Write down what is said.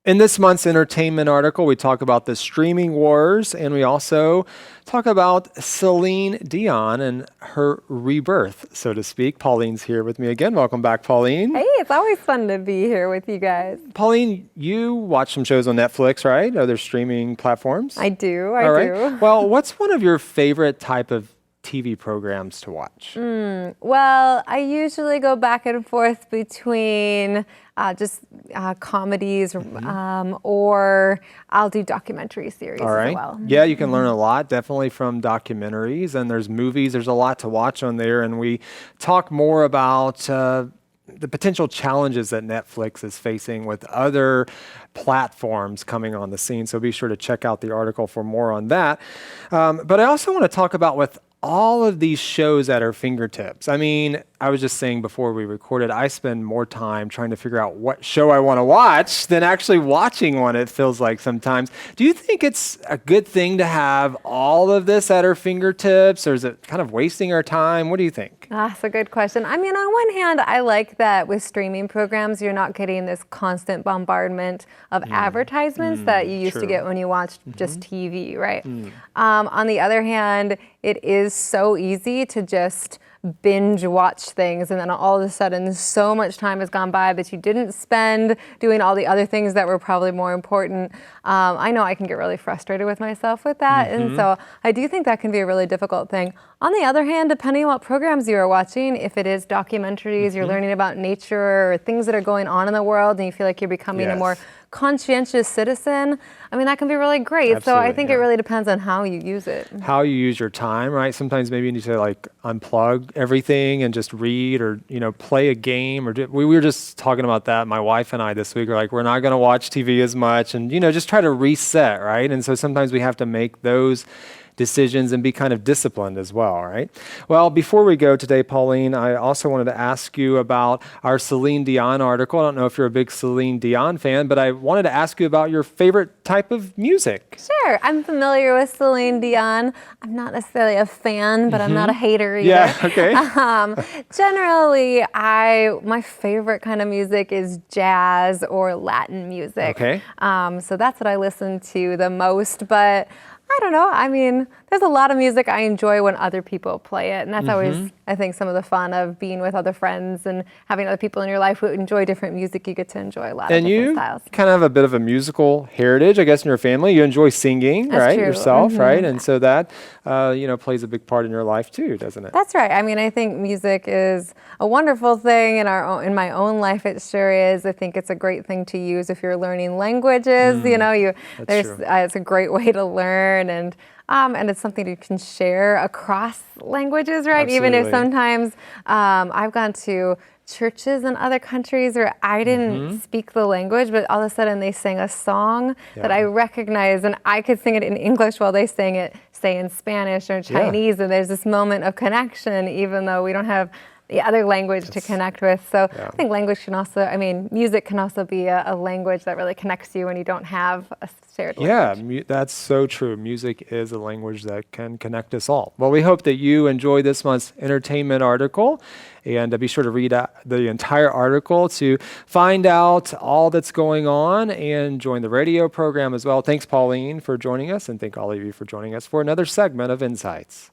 In this month's entertainment article, we talk about the streaming wars, and we also talk about Celine Dion and her rebirth, so to speak. Pauline's here with me again. Welcome back, Pauline. Hey, it's always fun to be here with you guys. Pauline, you watch some shows on Netflix, right? Other streaming platforms? I do. All right. Well, what's one of your favorite type of TV programs to watch? Well, I usually go back and forth between just comedies, or I'll do documentary series as well. Yeah, you can learn a lot, definitely from documentaries, and there's movies. There's a lot to watch on there, and we talk more about the potential challenges that Netflix is facing with other platforms coming on the scene. So be sure to check out the article for more on that. But I also want to talk about with all of these shows at our fingertips. I mean, I was just saying before we recorded, I spend more time trying to figure out what show I want to watch than actually watching one, it feels like sometimes. Do you think it's a good thing to have all of this at our fingertips, or is it kind of wasting our time? What do you think? That's a good question. I mean, on one hand, I like that with streaming programs, you're not getting this constant bombardment of advertisements that you used to get when you watched just TV, right? On the other hand, it is so easy to just binge watch things, and then all of a sudden so much time has gone by that you didn't spend doing all the other things that were probably more important. I know I can get really frustrated with myself with that, and so I do think that can be a really difficult thing. On the other hand, depending on what programs you are watching, if it is documentaries, you're learning about nature or things that are going on in the world, and you feel like you're becoming a more conscientious citizen, I mean, that can be really great. Absolutely, so I think it really depends on how you use it. How you use your time, right? Sometimes maybe you need to like unplug everything and just read or, play a game. Or we were just talking about that, my wife and I this week, are like, we're not going to watch TV as much and, just try to reset, right? And so sometimes we have to make those decisions and be kind of disciplined as well, right? Well, before we go today, Pauline, I also wanted to ask you about our Celine Dion article. I don't know if you're a big Celine Dion fan, but I wanted to ask you about your favorite type of music. Sure, I'm familiar with Celine Dion. I'm not necessarily a fan, but I'm not a hater either. Yeah, okay. Generally, my favorite kind of music is jazz or Latin music. Okay. So that's what I listen to the most, but I don't know. I mean, there's a lot of music I enjoy when other people play it. And that's always, I think, some of the fun of being with other friends and having other people in your life who enjoy different music. You get to enjoy a lot of different styles. And you kind of have a bit of a musical heritage, I guess, in your family. You enjoy singing, that's right, true. yourself, right? And so that, plays a big part in your life too, doesn't it? That's right. I mean, I think music is a wonderful thing in my own life. It sure is. I think it's a great thing to use if you're learning languages. It's a great way to learn. And it's something you can share across languages, right? Absolutely. Even if sometimes I've gone to churches in other countries where I didn't speak the language, but all of a sudden they sang a song that I recognize, and I could sing it in English while they sang it, say, in Spanish or Chinese, and there's this moment of connection, even though we don't have the other language to connect with. So I think music can also be a language that really connects you when you don't have a shared language. Yeah, that's so true. Music is a language that can connect us all. Well, we hope that you enjoy this month's entertainment article, and be sure to read the entire article to find out all that's going on and join the radio program as well. Thanks, Pauline, for joining us, and thank all of you for joining us for another segment of Insights.